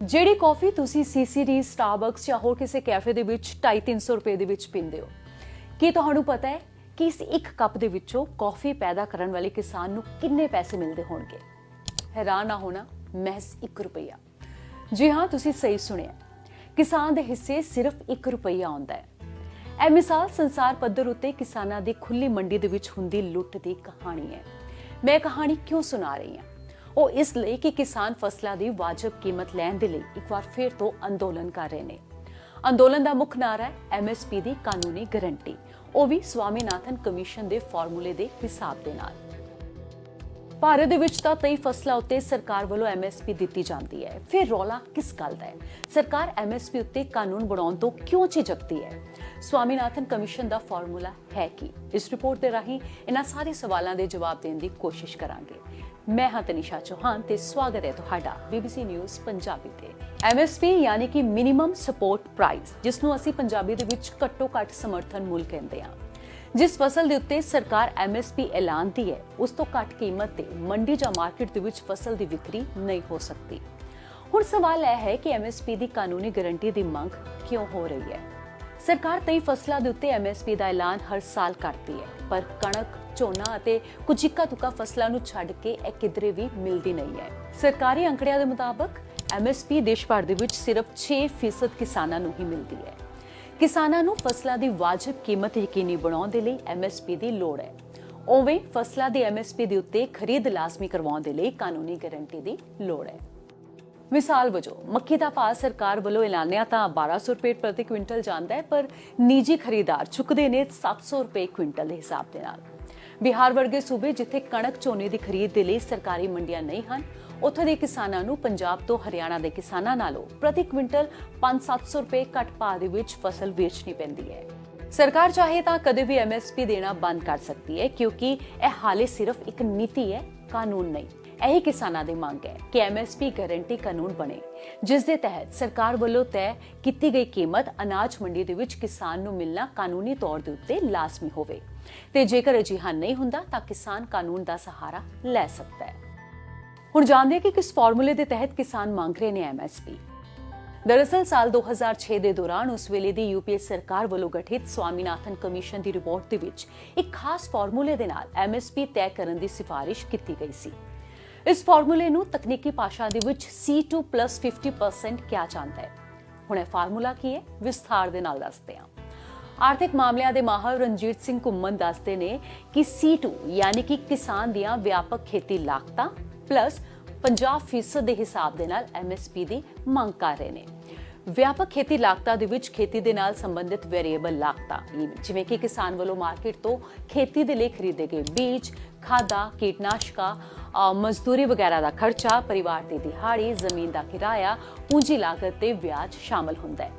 ਜਿਹੜੀ ਕਾਫੀ ਤੁਸੀਂ CCD, Starbucks ਜਾਂ ਹੋਰ ਕਿਸੇ ਕੈਫੇ ਦੇ ਵਿੱਚ 250-300 ਰੁਪਏ ਦੇ ਵਿੱਚ ਪੀਂਦੇ ਹੋ, ਕੀ ਤੁਹਾਨੂੰ ਪਤਾ ਹੈ ਕਿ ਇਸ ਇੱਕ ਕੱਪ ਦੇ ਵਿੱਚੋਂ ਕਾਫੀ ਪੈਦਾ ਕਰਨ ਵਾਲੇ ਕਿਸਾਨ ਨੂੰ ਕਿੰਨੇ ਪੈਸੇ ਮਿਲਦੇ ਹੋਣਗੇ? ਹੈਰਾਨ ਨਾ ਹੋਣਾ, ਮਹਿਜ਼ 1 ਰੁਪਈਆ। ਜੀ ਹਾਂ, ਤੁਸੀਂ ਸਹੀ ਸੁਣਿਆ, ਕਿਸਾਨ ਦੇ ਹਿੱਸੇ ਸਿਰਫ 1 ਰੁਪਈਆ ਆਉਂਦਾ ਹੈ। ਇਹ ਮਿਸਾਲ ਸੰਸਾਰ ਪੱਧਰ ਉੱਤੇ ਕਿਸਾਨਾਂ ਦੀ ਖੁੱਲੀ ਮੰਡੀ ਦੇ ਵਿੱਚ ਹੁੰਦੀ ਲੁੱਟ ਦੀ ਕਹਾਣੀ ਹੈ। ਮੈਂ ਕਹਾਣੀ ਕਿਉਂ ਸੁਣਾ ਰਹੀ ਹਾਂ? ਉਹ ਇਸ ਲਈ ਕਿ ਕਿਸਾਨ ਫਸਲਾਂ ਦੀ ਵਾਜਬ ਕੀਮਤ ਲੈਣ ਦੇ ਲਈ ਇੱਕ ਵਾਰ ਫਿਰ ਤੋਂ ਅੰਦੋਲਨ ਕਰ ਰਹੇ ਨੇ। ਅੰਦੋਲਨ ਦਾ ਮੁੱਖ ਨਾਅਰਾ ਹੈ ਐਮਐਸਪੀ ਦੀ ਕਾਨੂੰਨੀ ਗਾਰੰਟੀ, ਉਹ ਵੀ ਸਵਾਮੀਨਾਥਨ ਕਮਿਸ਼ਨ ਦੇ ਫਾਰਮੂਲੇ ਦੇ ਹਿਸਾਬ ਦੇ ਨਾਲ। ਭਾਰਤ ਦੇ ਵਿੱਚ ਤਾਂ ਕਈ ਫਸਲਾਂ ਉੱਤੇ ਸਰਕਾਰ ਵੱਲੋਂ ਐਮਐਸਪੀ ਦਿੱਤੀ ਜਾਂਦੀ ਹੈ। ਫਿਰ ਰੌਲਾ ਕਿਸ ਗੱਲ ਦਾ ਹੈ? ਸਰਕਾਰ ਐਮਐਸਪੀ ਉੱਤੇ ਕਾਨੂੰਨ ਬਣਾਉਣ ਤੋਂ ਕਿਉਂ ਝਿਜਕਦੀ ਹੈ? ਸਵਾਮੀਨਾਥਨ ਕਮਿਸ਼ਨ ਦਾ ਫਾਰਮੂਲਾ ਹੈ ਕੀ? ਇਸ ਰਿਪੋਰਟ ਦੇ ਰਾਹੀਂ ਇਹਨਾਂ ਸਾਰੇ ਸਵਾਲਾਂ ਦੇ ਜਵਾਬ ਦੇਣ ਦੀ ਕੋਸ਼ਿਸ਼ ਕਰਾਂਗੇ। ਮੈਂ ਹਾਂ ਤਨੀਸ਼ਾ ਚੌਹਾਨ ਤੇ ਸਵਾਗਤ ਹੈ ਤੁਹਾਡਾ BBC ਨਿਊਜ਼ ਪੰਜਾਬੀ ਤੇ। ਐਮਐਸਪੀ ਯਾਨੀ ਕਿ ਮਿਨੀਮਮ ਸਪੋਰਟ ਪ੍ਰਾਈਸ, ਜਿਸ ਨੂੰ ਅਸੀਂ ਪੰਜਾਬੀ ਦੇ ਵਿੱਚ ਘੱਟੋ ਘੱਟ ਸਮਰਥਨ ਮੁੱਲ ਕਹਿੰਦੇ ਹਾਂ। ਜਿਸ ਫਸਲ ਦੇ ਉੱਤੇ ਸਰਕਾਰ ਐਮਐਸਪੀ ਐਲਾਨਦੀ ਹੈ, ਉਸ ਤੋਂ ਘੱਟ ਕੀਮਤ ਤੇ ਮੰਡੀ ਜਾਂ ਮਾਰਕੀਟ ਦੇ ਵਿੱਚ ਫਸਲ ਦੀ ਵਿਕਰੀ ਨਹੀਂ ਹੋ ਸਕਦੀ। ਹੁਣ ਸਵਾਲ ਇਹ ਹੈ ਕਿ ਐਮਐਸਪੀ ਦੀ ਕਾਨੂੰਨੀ ਗਾਰੰਟੀ ਦੀ ਮੰਗ ਕਿਉਂ ਹੋ ਰਹੀ ਹੈ? ਸਰਕਾਰ ਕਈ ਫਸਲਾਂ ਦੇ ਉੱਤੇ ਐਮਐਸਪੀ ਦਾ ਐਲਾਨ ਹਰ ਸਾਲ ਕਰਦੀ ਹੈ, ਪਰ ਕਣਕ, ਝੋਨਾ ਅਤੇ ਕੁਝ ਇੱਕਾ-ਤੁੱਕਾ ਫਸਲਾਂ ਨੂੰ ਛੱਡ ਕੇ ਇਹ ਕਿਧਰੇ ਵੀ ਮਿਲਦੀ ਨਹੀਂ ਹੈ। ਸਰਕਾਰੀ ਅੰਕੜਿਆਂ ਦੇ ਮੁਤਾਬਕ ਐਮਐਸਪੀ ਦੇਸ਼ ਭਰ ਦੇ ਵਿੱਚ ਸਿਰਫ 6% ਕਿਸਾਨਾਂ ਨੂੰ ਹੀ ਮਿਲਦੀ ਹੈ। ਕਿਸਾਨਾਂ ਨੂੰ ਫਸਲਾਂ ਦੀ ਵਾਜਬ ਕੀਮਤ ਯਕੀਨੀ ਬਣਾਉਣ ਦੇ ਲਈ ਐਮਐਸਪੀ ਦੀ ਲੋੜ ਹੈ। ਉਵੇਂ ਫਸਲਾਂ ਦੀ ਐਮਐਸਪੀ ਦੇ ਉੱਤੇ ਖਰੀਦ ਲਾਜ਼ਮੀ ਕਰਵਾਉਣ ਦੇ ਲਈ ਕਾਨੂੰਨੀ ਗਾਰੰਟੀ ਦੀ ਲੋੜ ਹੈ। ਮਿਸਾਲ ਵਜੋਂ ਮੱਕੀ ਦਾ ਭਾਅ ਸਰਕਾਰ ਵੱਲੋਂ ਐਲਾਨਿਆ ਤਾਂ 1200 ਰੁਪਏ ਪ੍ਰਤੀ ਕੁਇੰਟਲ ਜਾਂਦਾ ਹੈ, ਪਰ ਨਿੱਜੀ ਖਰੀਦਦਾਰ ਚੁੱਕਦੇ ਨੇ 700 ਰੁਪਏ ਕੁਇੰਟਲ ਦੇ ਹਿਸਾਬ ਦੇ ਨਾਲ। ਬਿਹਾਰ ਵਰਗੇ ਸੂਬੇ ਜਿੱਥੇ ਕਣਕ, ਝੋਨੇ ਦੀ ਖਰੀਦ ਦੇ ਲਈ ਸਰਕਾਰੀ ਮੰਡੀਆਂ ਨਹੀਂ ਹਨ, ਉੱਥੋਂ ਦੇ ਕਿਸਾਨਾਂ ਨੂੰ ਪੰਜਾਬ ਤੋਂ ਹਰਿਆਣਾ ਦੇ ਕਿਸਾਨਾਂ ਨਾਲੋਂ ਪ੍ਰਤੀ ਕੁਇੰਟਲ 500-700 ਰੁਪਏ ਘੱਟ ਭਾਅ ਦੇ ਵਿੱਚ ਫਸਲ ਵੇਚਣੀ ਪੈਂਦੀ ਹੈ। ਸਰਕਾਰ ਚਾਹੇ ਤਾਂ ਕਦੇ ਵੀ ਐਮਐਸਪੀ ਦੇਣਾ ਬੰਦ ਕਰ ਸਕਦੀ ਹੈ, ਕਿਉਂਕਿ ਇਹ ਹਾਲੇ ਸਿਰਫ ਇੱਕ ਨੀਤੀ ਹੈ, ਕਾਨੂੰਨ ਨਹੀਂ। ਇਹੀ ਕਿਸਾਨਾਂ ਦੀ ਮੰਗ ਹੈ ਕਿ ਐਮਐਸਪੀ ਗਾਰੰਟੀ ਕਾਨੂੰਨ ਬਣੇ, ਜਿਸ ਦੇ ਤਹਿਤ ਸਰਕਾਰ ਵੱਲੋਂ ਤੈਅ ਕੀਤੀ ਗਈ ਕੀਮਤ ਅਨਾਜ ਮੰਡੀ ਦੇ ਵਿੱਚ ਕਿਸਾਨ ਨੂੰ ਮਿਲਣਾ ਕਾਨੂੰਨੀ ਤੌਰ ਦੇ ਉੱਤੇ ਲਾਜ਼ਮੀ ਹੋਵੇ, ਤੇ ਜੇਕਰ ਅਜਿਹਾ ਨਹੀਂ ਹੁੰਦਾ ਤਾਂ ਕਿਸਾਨ ਕਾਨੂੰਨ ਦਾ ਸਹਾਰਾ ਲੈ ਸਕਦਾ ਹੈ। ਹੁਣ ਜਾਣਦੇ ਹਾਂ ਕਿ ਕਿਸ ਫਾਰਮੂਲੇ ਦੇ ਤਹਿਤ ਕਿਸਾਨ ਮੰਗ ਰਹੇ ਨੇ ਐਮਐਸਪੀ। ਦਰਅਸਲ ਸਾਲ 2006 ਦੇ ਦੌਰਾਨ ਉਸ ਵੇਲੇ ਦੀ ਯੂਪੀਏ ਸਰਕਾਰ ਵੱਲੋਂ ਗਠਿਤ ਸਵਾਮੀਨਾਥਨ ਕਮਿਸ਼ਨ ਦੀ ਰਿਪੋਰਟ ਦੇ ਵਿੱਚ ਇੱਕ ਖਾਸ ਫਾਰਮੂਲੇ ਦੇ ਨਾਲ ਐਮਐਸਪੀ ਤੈਅ ਕਰਨ ਦੀ ਸਿਫਾਰਿਸ਼ ਕੀਤੀ ਗਈ ਸੀ। ਇਸ ਫਾਰਮੂਲੇ ਨੂੰ ਤਕਨੀਕੀ ਭਾਸ਼ਾ ਦੇ ਵਿੱਚ C2+50% ਕਿਹਾ ਜਾਂਦਾ ਹੈ। ਹੁਣ ਇਹ ਫਾਰਮੂਲਾ ਕੀ ਹੈ, ਵਿਸਥਾਰ ਦੇ ਨਾਲ ਦੱਸਦੇ ਹਾਂ। ਆਰਥਿਕ ਮਾਮਲਿਆਂ ਦੇ ਮਾਹਰ ਰਣਜੀਤ ਸਿੰਘ ਘੁੰਮਣ ਦੱਸਦੇ ਨੇ ਕਿ C2 ਯਾਨੀ ਕਿ ਕਿਸਾਨ ਦੀਆਂ ਵਿਆਪਕ ਖੇਤੀ ਲਾਗਤਾਂ ਪਲੱਸ 50% ਦੇ ਹਿਸਾਬ ਦੇ ਨਾਲ ਐਮਐਸਪੀ ਦੀ ਮੰਗ ਕਰ ਰਹੇ ਨੇ। ਵਿਆਪਕ ਖੇਤੀ ਲਾਗਤਾਂ ਦੇ ਵਿੱਚ ਖੇਤੀ ਦੇ ਨਾਲ ਸੰਬੰਧਿਤ ਵੇਰੀਏਬਲ ਲਾਗਤਾਂ, ਜਿਵੇਂ ਕਿ ਕਿਸਾਨ ਵੱਲੋਂ ਮਾਰਕੀਟ ਤੋਂ ਖੇਤੀ ਦੇ ਲਈ ਖਰੀਦੇ ਗਏ ਬੀਜ, ਖਾਦਾਂ, ਕੀਟਨਾਸ਼ਕਾਂ, ਮਜ਼ਦੂਰੀ ਵਗੈਰਾ ਦਾ ਖਰਚਾ, ਪਰਿਵਾਰ ਦੀ ਦਿਹਾੜੀ, ਜ਼ਮੀਨ ਦਾ ਕਿਰਾਇਆ, ਪੂੰਜੀ ਲਾਗਤ ਤੇ ਵਿਆਜ ਸ਼ਾਮਲ ਹੁੰਦਾ ਹੈ।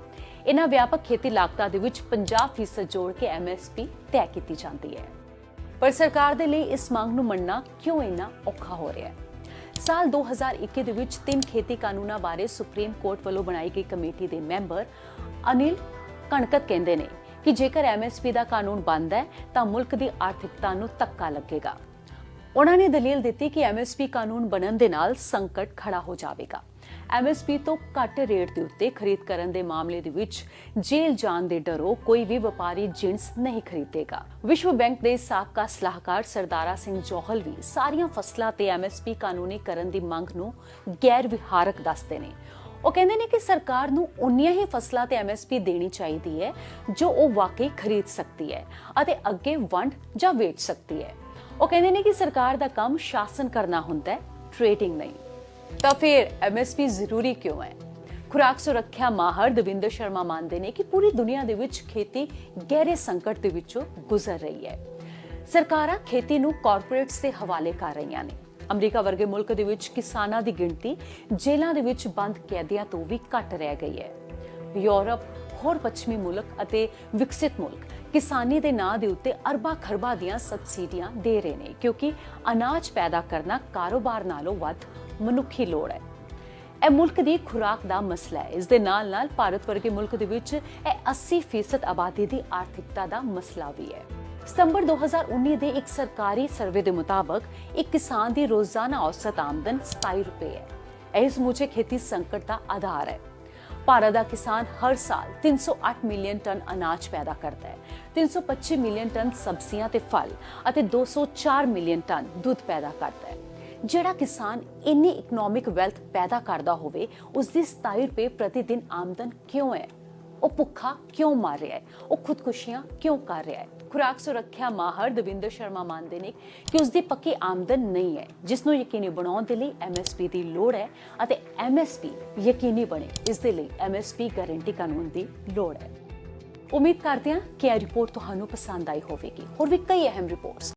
ਇਹਨਾਂ ਵਿਆਪਕ ਖੇਤੀ ਲਾਗਤਾਂ ਦੇ ਵਿੱਚ 50% ਜੋੜ ਕੇ ਐਮਐਸਪੀ ਤੈਅ ਕੀਤੀ ਜਾਂਦੀ ਹੈ। ਪਰ ਸਰਕਾਰ ਦੇ ਲਈ ਇਸ ਮੰਗ ਨੂੰ ਮੰਨਣਾ ਕਿਉਂ ਇੰਨਾ ਔਖਾ ਹੋ ਰਿਹਾ ਹੈ? ਸਾਲ 2021 ਦੇ ਵਿੱਚ 3 ਖੇਤੀ ਕਾਨੂੰਨਾਂ ਬਾਰੇ ਸੁਪਰੀਮ ਕੋਰਟ ਵੱਲੋਂ ਬਣਾਈ ਗਈ ਕਮੇਟੀ ਦੇ ਮੈਂਬਰ ਅਨਿਲ ਕਣਕਤ ਕਹਿੰਦੇ ਨੇ ਕਿ ਜੇਕਰ ਐਮਐਸਪੀ ਦਾ ਕਾਨੂੰਨ ਬਣਦਾ ਹੈ ਤਾਂ ਮੁਲਕ ਦੀ ਆਰਥਿਕਤਾ ਨੂੰ ਧੱਕਾ ਲੱਗੇਗਾ। ਉਹਨਾਂ ਨੇ ਦਲੀਲ ਦਿੱਤੀ ਕਿ ਐਮਐਸਪੀ ਕਾਨੂੰਨ ਬਣਨ ਦੇ ਨਾਲ ਸੰਕਟ ਖੜਾ ਹੋ ਜਾਵੇਗਾ। ਐਮਐਸਪੀ ਤੋਂ ਘੱਟ ਰੇਟ ਦੇ ਉੱਤੇ ਖਰੀਦ ਕਰਨ ਦੇ ਮਾਮਲੇ ਦੇ ਵਿੱਚ ਜੇਲ੍ਹ ਜਾਣ ਦੇ ਡਰੋਂ ਕੋਈ ਵੀ ਵਪਾਰੀ ਜਿਣਸ ਨਹੀਂ ਖਰੀਦੇਗਾ। ਵਿਸ਼ਵ ਬੈਂਕ ਦੇ ਸਾਬਕਾ ਸਲਾਹਕਾਰ ਸਰਦਾਰਾ ਸਿੰਘ ਜੌਹਲ ਵੀ ਸਾਰੀਆਂ ਫਸਲਾਂ ਤੇ ਐਮਐਸਪੀ ਕਾਨੂੰਨੀ ਕਰਨ ਦੀ ਮੰਗ ਨੂੰ ਗੈਰ ਵਿਹਾਰਕ ਦੱਸਦੇ ਨੇ। ਉਹ ਕਹਿੰਦੇ ਨੇ ਕਿ ਸਰਕਾਰ ਨੂੰ ਉਨੀਆਂ ਹੀ ਫਸਲਾਂ ਤੇ ਐਮਐਸਪੀ ਦੇਣੀ ਚਾਹੀਦੀ ਹੈ ਜੋ ਉਹ ਵਾਕਈ ਖਰੀਦ ਸਕਦੀ ਹੈ ਅਤੇ ਅੱਗੇ ਵੰਡ ਜਾਂ ਵੇਚ ਸਕਦੀ ਹੈ। ਉਹ ਕਹਿੰਦੇ ਨੇ ਕਿ ਸਰਕਾਰ ਦਾ ਕੰਮ ਸ਼ਾਸਨ ਕਰਨਾ ਹੁੰਦਾ ਹੈ, ਟ੍ਰੇਡਿੰਗ ਨਹੀਂ। ਤਾਂ ਫਿਰ ਐਮਐਸਪੀ ਜ਼ਰੂਰੀ ਕਿਉਂ ਹੈ? ਖੁਰਾਕ ਸੁਰੱਖਿਆ ਮਾਹਰ ਦਵਿੰਦਰ ਸ਼ਰਮਾ ਮੰਨਦੇ ਨੇ ਕਿ ਪੂਰੀ ਦੁਨੀਆ ਦੇ ਵਿੱਚ ਖੇਤੀ ਗਹਿਰੇ ਸੰਕਟ ਦੇ ਵਿੱਚੋਂ ਗੁਜ਼ਰ ਰਹੀ ਹੈ। ਸਰਕਾਰਾਂ ਖੇਤੀ ਨੂੰ ਕਾਰਪੋਰੇਟਸ ਦੇ ਹਵਾਲੇ ਕਰ ਰਹੀਆਂ ਨੇ। ਅਮਰੀਕਾ ਵਰਗੇ ਮੁਲਕ ਦੇ ਵਿੱਚ ਕਿਸਾਨਾਂ ਦੀ ਗਿਣਤੀ ਜੇਲ੍ਹਾਂ ਦੇ ਵਿੱਚ ਬੰਦ ਕੈਦੀਆਂ ਤੋਂ ਵੀ ਘੱਟ ਰਹਿ ਗਈ ਹੈ। ਯੂਰਪ, ਹੋਰ ਪੱਛਮੀ ਮੁਲਕ ਅਤੇ ਵਿਕਸਿਤ ਮੁਲਕ ਕਿਸਾਨੀ ਦੇ ਨਾਂ ਦੇ ਉੱਤੇ ਅਰਬਾਂ ਖਰਬਾਂ ਦੀਆਂ ਸਬਸਿਡੀਆਂ ਦੇ ਰਹੇ ਨੇ, ਕਿਉਂਕਿ ਅਨਾਜ ਪੈਦਾ ਕਰਨਾ ਕਾਰੋਬਾਰ ਨਾਲੋਂ ਵੱਧ ਮਨੁੱਖੀ ਲੋੜ ਹੈ। ਇਹ ਮੁਲਕ ਦੀ ਖੁਰਾਕ ਦਾ ਮਸਲਾ ਹੈ। ਇਸ ਦੇ ਨਾਲ ਨਾਲ ਭਾਰਤ ਵਰਗੇ ਮੁਲਕ ਦੇ ਵਿੱਚ ਇਹ 80% ਆਬਾਦੀ ਦੀ ਆਰਥਿਕਤਾ ਦਾ ਮਸਲਾ ਵੀ ਹੈ। ਸਤੰਬਰ 2019 ਦੇ ਇੱਕ ਸਰਕਾਰੀ ਸਰਵੇ ਦੇ ਮੁਤਾਬਕ ਇੱਕ ਕਿਸਾਨ ਦੀ ਰੋਜ਼ਾਨਾ ਔਸਤ ਆਮਦਨ 27 ਰੁਪਏ ਹੈ। ਇਹ ਸਮੁੱਚੇ ਖੇਤੀ ਸੰਕਟ ਦਾ ਆਧਾਰ ਹੈ। ਭਾਰਤ ਦਾ ਕਿਸਾਨ ਹਰ ਸਾਲ 308 ਮਿਲੀਅਨ ਟਨ ਅਨਾਜ ਪੈਦਾ ਕਰਦਾ ਹੈ, 325 ਮਿਲੀਅਨ ਟਨ ਸਬਜ਼ੀਆਂ ਤੇ ਫਲ ਅਤੇ 204 ਮਿਲੀਅਨ ਟਨ ਦੁੱਧ ਪੈਦਾ ਕਰਦਾ ਹੈ। ਜਿਹੜਾ ਕਿਸਾਨ ਇੰਨੀ ਇਕਨੋਮਿਕ ਵੈਲਥ ਪੈਦਾ ਕਰਦਾ ਹੋਵੇ, ਉਸ ਦੀ 27 ਰੁਪਏ ਪ੍ਰਤੀ ਦਿਨ ਆਮਦਨ ਕਿਉਂ ਹੈ? ਉਹ ਭੁੱਖਾ ਕਿਉਂ ਮਰ ਰਿਹਾ ਹੈ? ਉਹ ਖੁਦਕੁਸ਼ੀਆਂ ਕਿਉਂ ਕਰ ਰਿਹਾ ਹੈ? ਖੁਰਾਕ ਸੁਰੱਖਿਆ ਮਾਹਰ ਦਵਿੰਦਰ ਸ਼ਰਮਾ ਮੰਨਦੇ ਨੇ ਕਿ ਉਸ ਦੀ ਪੱਕੀ ਆਮਦਨ ਨਹੀਂ ਹੈ, ਜਿਸ ਨੂੰ ਯਕੀਨੀ ਬਣਾਉਣ ਦੇ ਲਈ MSP ਦੀ ਲੋੜ ਹੈ ਅਤੇ MSP ਯਕੀਨੀ ਬਣੇ, ਇਸ ਦੇ ਲਈ MSP ਗਾਰੰਟੀ ਕਾਨੂੰਨ ਦੀ ਲੋੜ ਹੈ। ਉਮੀਦ ਕਰਦੇ ਹਾਂ ਕਿ ਇਹ ਰਿਪੋਰਟ ਤੁਹਾਨੂੰ ਪਸੰਦ ਆਈ ਹੋਵੇਗੀ। ਹੋਰ ਵੀ ਕਈ ਅਹਿਮ ਰਿਪੋਰਟਸ